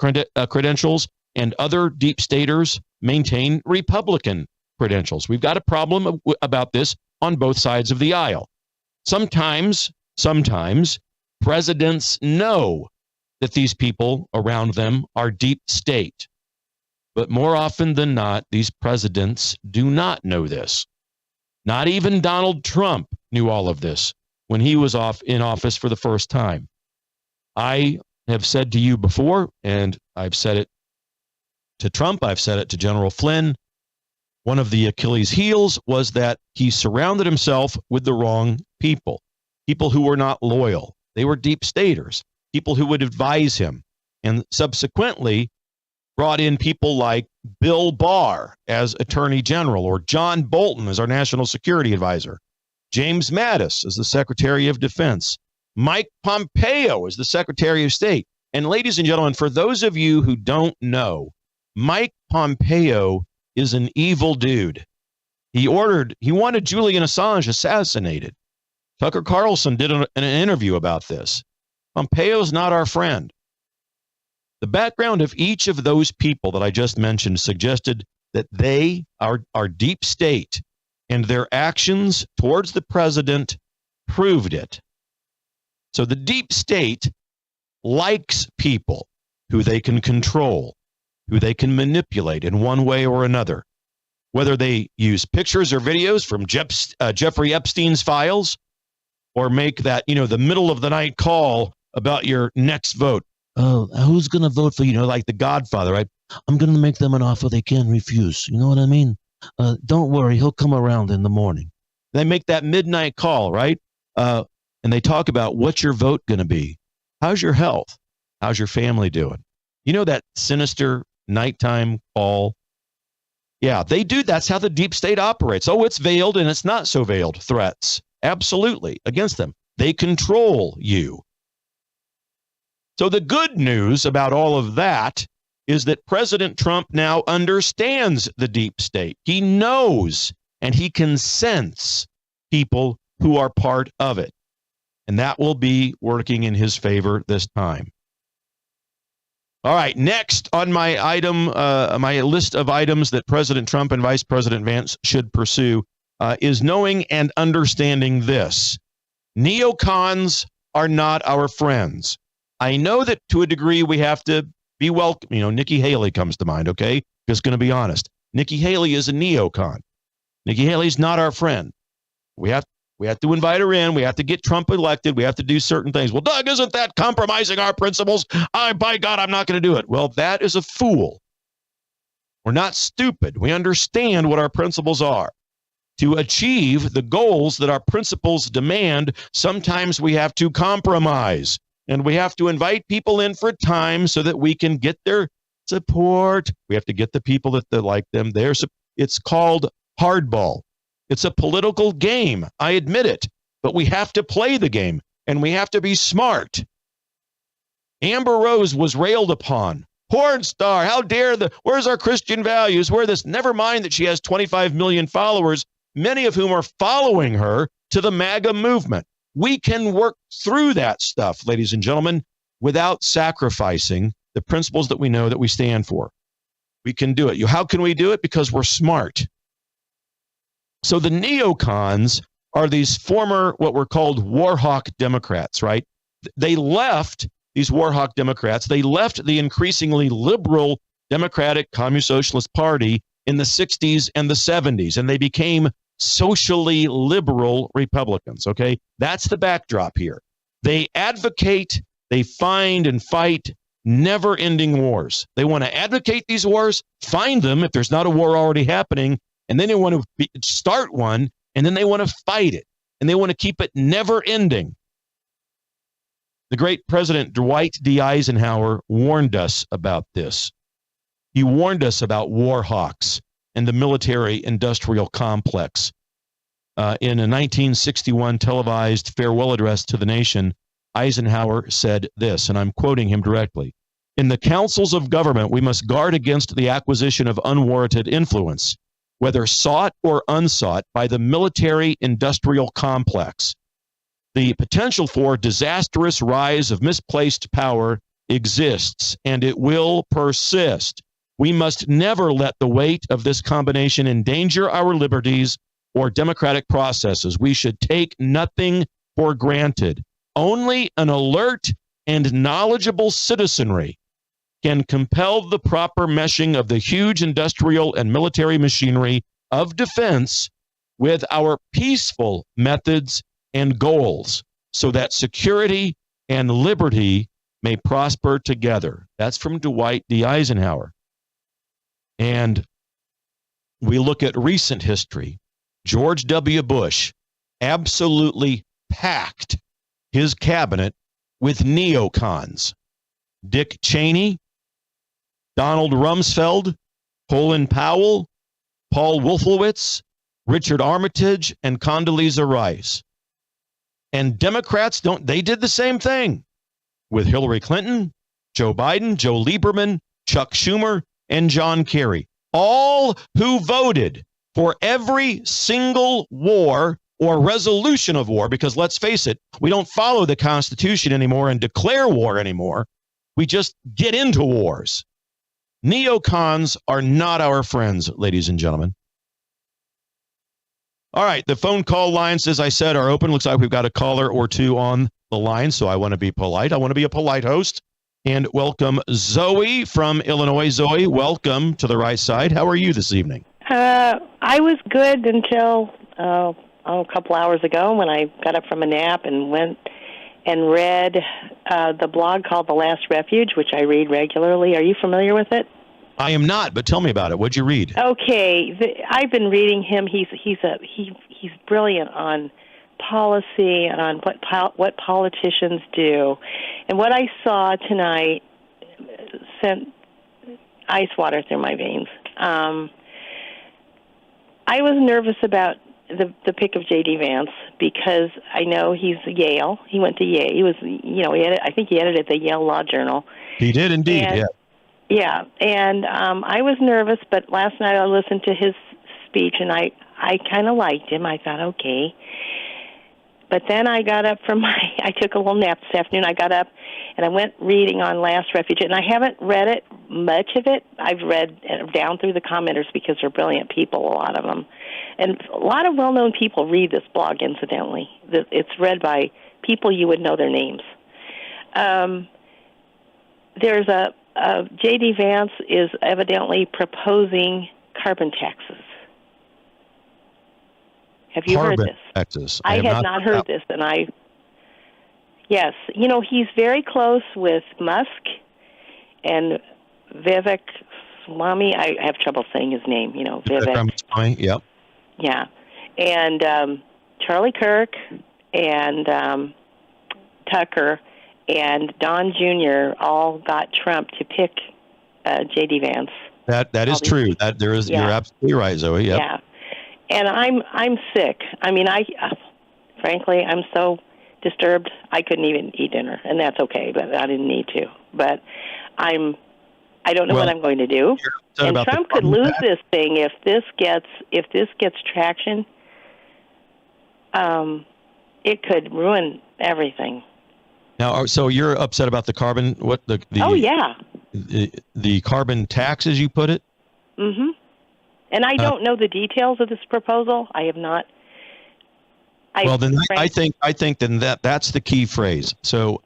and other deep staters maintain Republican credentials. We've got a problem about this on both sides of the aisle. Sometimes presidents know that these people around them are deep state. But more often than not, these presidents do not know this. Not even Donald Trump knew all of this when he was in office for the first time. I have said to you before, and I've said it to Trump, I've said it to General Flynn, one of the Achilles' heels was that he surrounded himself with the wrong people who were not loyal. They were deep staters, people who would advise him, and subsequently brought in people like Bill Barr as Attorney General, or John Bolton as our National Security Advisor, James Mattis as the Secretary of Defense, Mike Pompeo as the Secretary of State. And ladies and gentlemen, for those of you who don't know, Mike Pompeo is an evil dude. He wanted Julian Assange assassinated. Tucker Carlson did an interview about this. Pompeo's not our friend. The background of each of those people that I just mentioned suggested that they, our deep state, and their actions towards the president proved it. So the deep state likes people who they can control, who they can manipulate in one way or another, whether they use pictures or videos from Jeffrey Epstein's files, or make that, the middle of the night call about your next vote. Oh, who's going to vote for, like the Godfather, right? I'm going to make them an offer they can't refuse. You know what I mean? Don't worry, he'll come around in the morning. They make that midnight call, right? And they talk about what's your vote going to be? How's your health? How's your family doing? That sinister nighttime call? Yeah, they do. That's how the deep state operates. Oh, it's veiled and it's not so veiled threats. Absolutely against them. They control you. So the good news about all of that is that President Trump now understands the deep state. He knows and he can sense people who are part of it. And that will be working in his favor this time. All right, next on my my list of items that President Trump and Vice President Vance should pursue is knowing and understanding this. Neocons are not our friends. I know that to a degree we have to be welcome. Nikki Haley comes to mind, okay? Just going to be honest. Nikki Haley is a neocon. Nikki Haley's not our friend. We have to invite her in. We have to get Trump elected. We have to do certain things. Well, Doug, isn't that compromising our principles? By God, I'm not going to do it. Well, that is a fool. We're not stupid. We understand what our principles are. To achieve the goals that our principles demand, sometimes we have to compromise. And we have to invite people in for a time so that we can get their support. We have to get the people that like them there. It's called hardball. It's a political game. I admit it. But we have to play the game, and we have to be smart. Amber Rose was railed upon. Porn star, how dare where's our Christian values? Where this? Never mind that she has 25 million followers, many of whom are following her to the MAGA movement. We can work through that stuff, ladies and gentlemen, without sacrificing the principles that we know that we stand for. We can do it. How can we do it? Because we're smart. So the neocons are these former, what were called war hawk Democrats, right? They left, these war hawk Democrats, they left the increasingly liberal Democratic Communist Socialist Party in the 60s and the 70s, and they became socially liberal Republicans, okay? That's the backdrop here. They advocate, they find and fight never-ending wars. They want to advocate these wars, find them if there's not a war already happening, and then they want to start one, and then they want to fight it, and they want to keep it never-ending. The great President Dwight D. Eisenhower warned us about this. He warned us about war hawks and the military-industrial complex. In a 1961 televised farewell address to the nation, Eisenhower said this, and I'm quoting him directly. In the councils of government, we must guard against the acquisition of unwarranted influence, whether sought or unsought, by the military-industrial complex. The potential for disastrous rise of misplaced power exists, and it will persist. We must never let the weight of this combination endanger our liberties or democratic processes. We should take nothing for granted. Only an alert and knowledgeable citizenry can compel the proper meshing of the huge industrial and military machinery of defense with our peaceful methods and goals, so that security and liberty may prosper together. That's from Dwight D. Eisenhower. And we look at recent history. George W. Bush absolutely packed his cabinet with neocons. Dick Cheney, Donald Rumsfeld, Colin Powell, Paul Wolfowitz, Richard Armitage, and Condoleezza Rice. And Democrats they did the same thing with Hillary Clinton, Joe Biden, Joe Lieberman, Chuck Schumer, and John Kerry, all who voted for every single war or resolution of war, because let's face it, we don't follow the Constitution anymore and declare war anymore. We just get into wars. Neocons are not our friends, ladies and gentlemen. All right, the phone call lines, as I said, are open. Looks like we've got a caller or two on the line, so I want to be polite. I want to be a polite host and welcome Zoe from Illinois. Zoe, welcome to the right side. How are you this evening? I was good until a couple hours ago when I got up from a nap and went and read the blog called The Last Refuge, which I read regularly. Are you familiar with it? I am not, but tell me about it. What'd you read? Okay, I've been reading him. He's brilliant on policy and on what politicians do, and what I saw tonight sent ice water through my veins. I was nervous about the pick of J.D. Vance because I know he's Yale. He went to Yale. He was, I think he edited the Yale Law Journal. He did indeed, and, yeah. Yeah, and I was nervous, but last night I listened to his speech, and I kind of liked him. I thought, okay. But then I got up I took a little nap this afternoon. I got up, and I went reading on Last Refuge, and I haven't read it, much of it. I've read down through the commenters because they're brilliant people, a lot of them. And a lot of well-known people read this blog, incidentally. It's read by people you would know their names. There's J.D. Vance is evidently proposing carbon taxes. Have you heard this? Taxes. I had not heard this, and yes, he's very close with Musk and Vivek Swami. I have trouble saying his name. Vivek. Swami, yep. Yeah, and Charlie Kirk and Tucker and Don Jr. all got Trump to pick J.D. Vance. That is true. That there is. Yeah. You're absolutely right, Zoe. Yep. Yeah, and I'm sick. I mean, frankly, I'm so disturbed I couldn't even eat dinner, and that's okay. But I didn't need to. But I don't know what I'm going to do. And Trump could lose this thing if this gets traction. It could ruin everything. Now, so you're upset about the carbon? Oh yeah. The carbon tax, as you put it. Mm-hmm. And I don't know the details of this proposal. I have not. I think then that's the key phrase. So,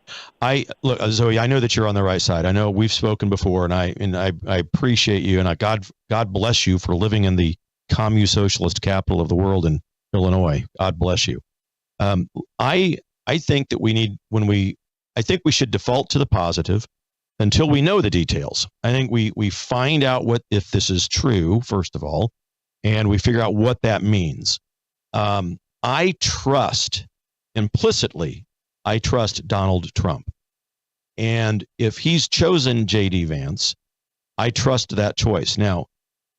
look, Zoe, I know that you're on the right side. I know we've spoken before, and I appreciate you, and God bless you for living in the commune socialist capital of the world in Illinois. God bless you. I think that I think we should default to the positive until we know the details. I think we find out if this is true, first of all, and we figure out what that means. I trust Donald Trump. And if he's chosen J.D. Vance, I trust that choice. Now,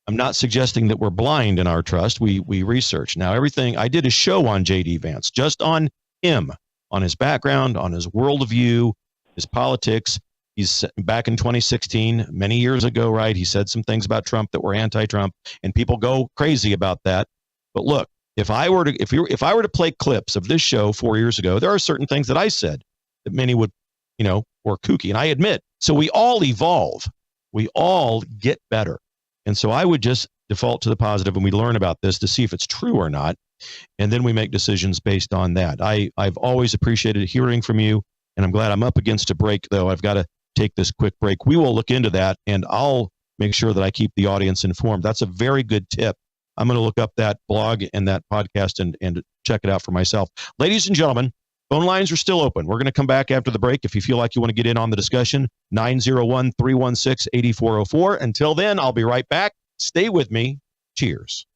I'm not suggesting that we're blind in our trust. We research. Now, I did a show on J.D. Vance, just on him, on his background, on his worldview, his politics. He's back in 2016, many years ago, right? He said some things about Trump that were anti-Trump, and people go crazy about that. But look, if I were to play clips of this show 4 years ago, there are certain things that I said that many would, were kooky. And I admit, so we all evolve. We all get better. And so I would just default to the positive, and we learn about this to see if it's true or not. And then we make decisions based on that. I've always appreciated hearing from you, and I'm glad I'm up against a break, though. I've got to take this quick break. We will look into that, and I'll make sure that I keep the audience informed. That's a very good tip. I'm going to look up that blog and that podcast and check it out for myself. Ladies and gentlemen, phone lines are still open. We're going to come back after the break. If you feel like you want to get in on the discussion, 901-316-8404. Until then, I'll be right back. Stay with me. Cheers.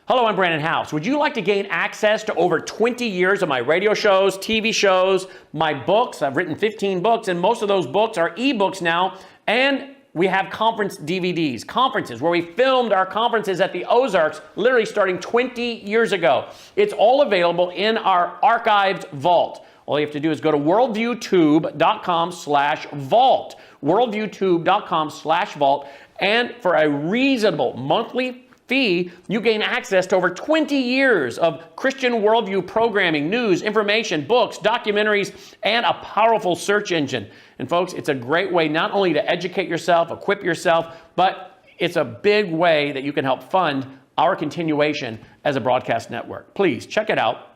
Hello, I'm Brandon House. Would you like to gain access to over 20 years of my radio shows, TV shows, my books? I've written 15 books, and most of those books are ebooks now. And we have conference DVDs, conferences where we filmed our conferences at the Ozarks, literally starting 20 years ago. It's all available in our archived vault. All you have to do is go to worldviewtube.com/vault, worldviewtube.com/vault, and for a reasonable monthly fee, you gain access to over 20 years of Christian worldview programming, news, information, books, documentaries, and a powerful search engine. And folks, it's a great way not only to educate yourself, equip yourself, but it's a big way that you can help fund our continuation as a broadcast network. Please check it out.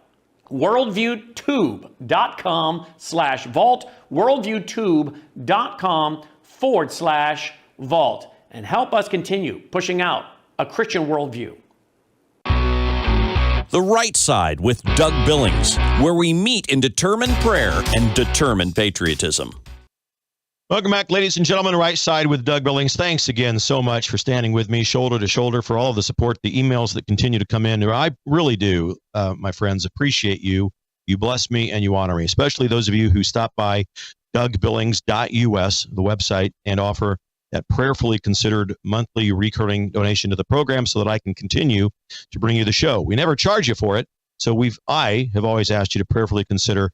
worldviewtube.com/vault, worldviewtube.com/vault, and help us continue pushing out a Christian worldview. The Right Side with Doug Billings, where we meet in determined prayer and determined patriotism. Welcome back, ladies and gentlemen. Right Side with Doug Billings. Thanks again so much for standing with me shoulder to shoulder, for all of the support, the emails that continue to come in. I really do, my friends, appreciate you. You bless me and you honor me, especially those of you who stop by DougBillings.us, the website, and offer that prayerfully considered monthly recurring donation to the program so that I can continue to bring you the show. We never charge you for it, so I have always asked you to prayerfully consider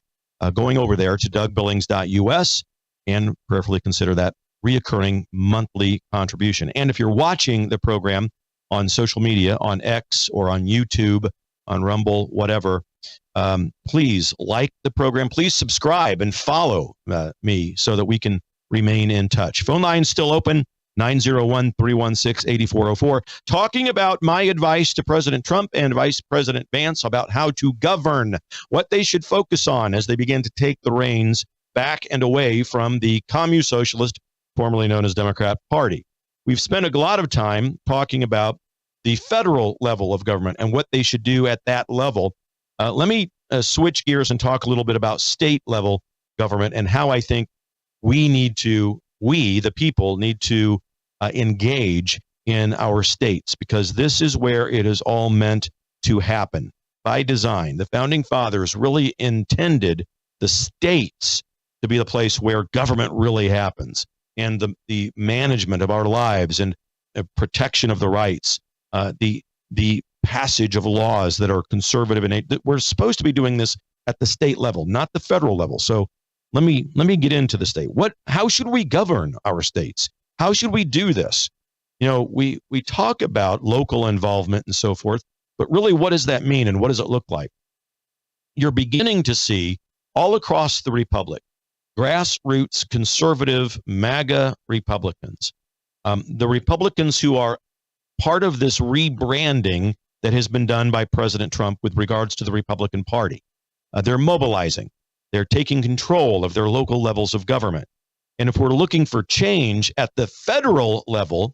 going over there to DougBillings.us and prayerfully consider that reoccurring monthly contribution. And if you're watching the program on social media, on X or on YouTube, on Rumble, whatever, please like the program. Please subscribe and follow me so that we can remain in touch. Phone line's still open, 901-316-8404. Talking about my advice to President Trump and Vice President Vance about how to govern, what they should focus on as they begin to take the reins back and away from the Commune Socialist, formerly known as Democrat Party. We've spent a lot of time talking about the federal level of government and what they should do at that level. Let me switch gears and talk a little bit about state level government and how I think we, the people, need to engage in our states, because this is where it is all meant to happen by design. The founding fathers really intended the states to be the place where government really happens, and the management of our lives and protection of the rights, the passage of laws that are conservative and we're supposed to be doing this at the state level, not the federal level. So let me get into the state. How should we govern our states? How should we do this? We talk about local involvement and so forth, but really, what does that mean and what does it look like? You're beginning to see all across the republic, grassroots, conservative, MAGA Republicans, the Republicans who are part of this rebranding that has been done by President Trump with regards to the Republican Party. They're mobilizing. They're taking control of their local levels of government. And if we're looking for change at the federal level,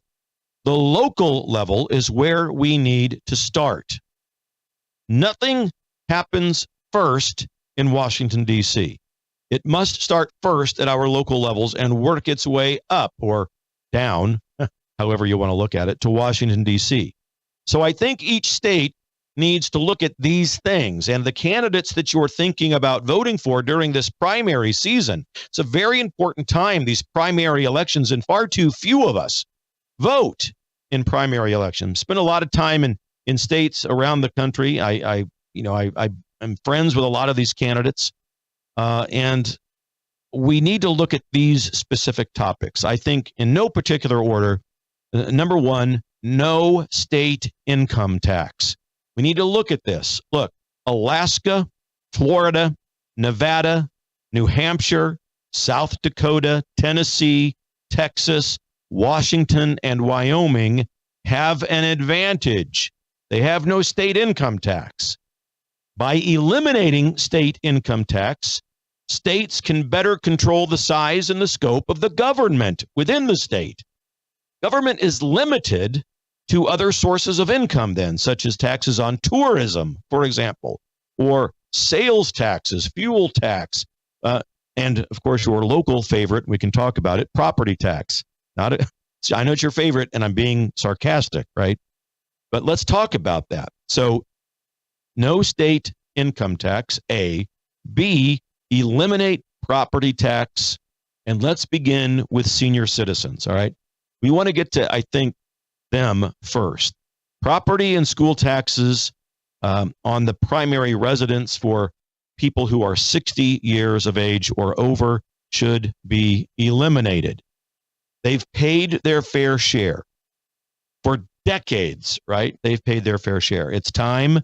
the local level is where we need to start. Nothing happens first in Washington, D.C. It must start first at our local levels and work its way up or down, however you want to look at it, to Washington, D.C. So I think each state needs to look at these things, and the candidates that you're thinking about voting for during this primary season. It's a very important time, these primary elections, and far too few of us vote in primary elections. Spend a lot of time in states around the country. I'm friends with a lot of these candidates, and we need to look at these specific topics. I think in no particular order. Number one, no state income tax. We need to look at this. Look, Alaska, Florida, Nevada, New Hampshire, South Dakota, Tennessee, Texas, Washington, and Wyoming have an advantage. They have no state income tax. By eliminating state income tax, states can better control the size and the scope of the government within the state. Government is limited to other sources of income then, such as taxes on tourism, for example, or sales taxes, fuel tax, and of course your local favorite, we can talk about it, property tax. I know it's your favorite and I'm being sarcastic, right? But let's talk about that. So no state income tax, A. B, eliminate property tax. And let's begin with senior citizens, all right? We want to get to, I think, them first. Property and school taxes on the primary residence for people who are 60 years of age or over should be eliminated. They've paid their fair share for decades, right? They've paid their fair share. It's time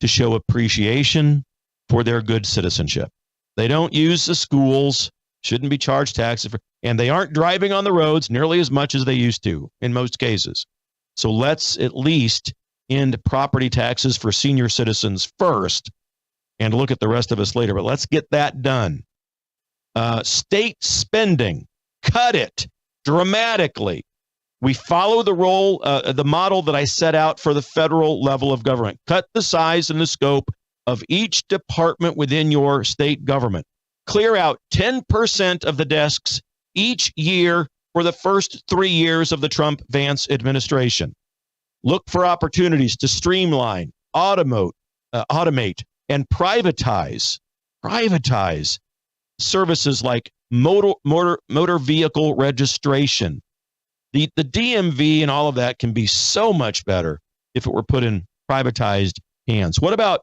to show appreciation for their good citizenship. They don't use the schools, shouldn't be charged taxes, and they aren't driving on the roads nearly as much as they used to in most cases. So let's at least end property taxes for senior citizens first and look at the rest of us later. But let's get that done. State spending, cut it dramatically. We follow the model that I set out for the federal level of government. Cut the size and the scope of each department within your state government. Clear out 10% of the desks each year for the first 3 years of the Trump-Vance administration. Look for opportunities to streamline, automate, and privatize services like motor vehicle registration. The DMV and all of that can be so much better if it were put in privatized hands. What about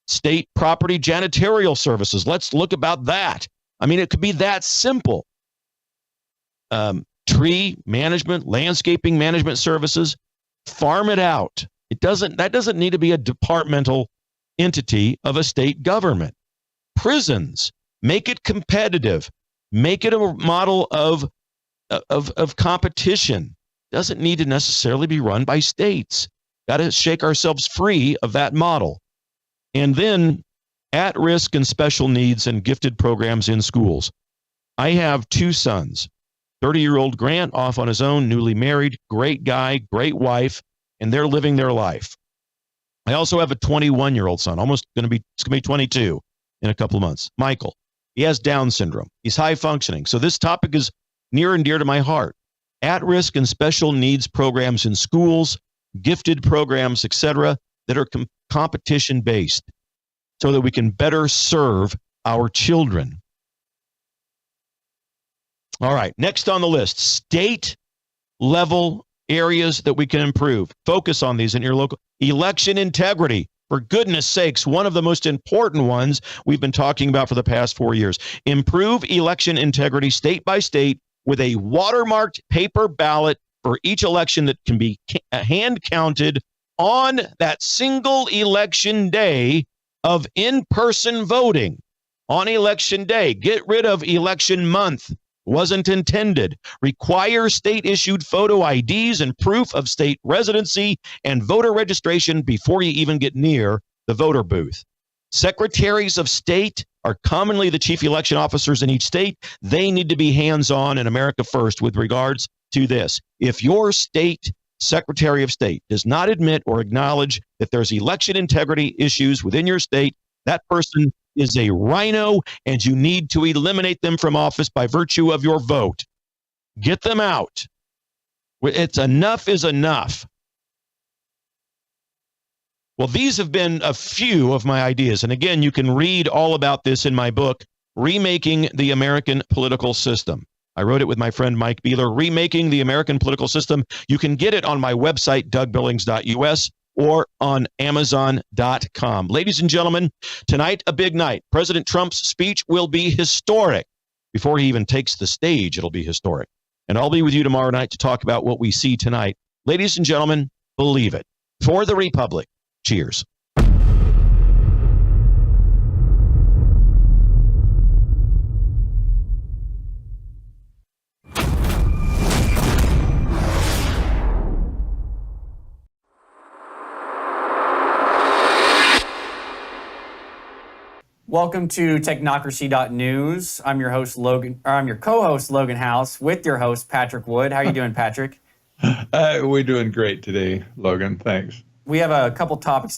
state property janitorial services? Let's look about that. I mean, it could be that simple. Tree management, landscaping management services, farm it out. That doesn't need to be a departmental entity of a state government. Prisons, make it competitive. Make it a model of competition. Doesn't need to necessarily be run by states. Got to shake ourselves free of that model. And then at-risk and special needs and gifted programs in schools. I have 2 sons. 30-year-old Grant off on his own, newly married, great guy, great wife, and they're living their life. I also have a 21-year-old son, it's going to be 22 in a couple of months. Michael, he has Down syndrome. He's high functioning. So this topic is near and dear to my heart. At-risk and special needs programs in schools, gifted programs, etc., that are competition-based so that we can better serve our children. All right, next on the list, state-level areas that we can improve. Focus on these in your local. Election integrity, for goodness sakes, one of the most important ones we've been talking about for the past 4 years. Improve election integrity state by state with a watermarked paper ballot for each election that can be hand-counted on that single election day of in-person voting. On election day, get rid of election month. Wasn't intended. Require state-issued photo IDs and proof of state residency and voter registration before you even get near the voter booth. Secretaries of state are commonly the chief election officers in each state. They need to be hands-on in America first with regards to this. If your state Secretary of State does not admit or acknowledge that there's election integrity issues within your state, that person is a rhino, and you need to eliminate them from office by virtue of your vote. Get them out. It's enough is enough. Well, these have been a few of my ideas. And again, you can read all about this in my book, Remaking the American Political System. I wrote it with my friend Mike Beeler, Remaking the American Political System. You can get it on my website, DougBillings.us, or on Amazon.com. Ladies and gentlemen, tonight, a big night. President Trump's speech will be historic. Before he even takes the stage, it'll be historic. And I'll be with you tomorrow night to talk about what we see tonight. Ladies and gentlemen, believe it. For the Republic. Cheers. Welcome to Technocracy.news. I'm your co-host Logan House with your host Patrick Wood. How are you doing, Patrick? We're doing great today, Logan. Thanks. We have a couple topics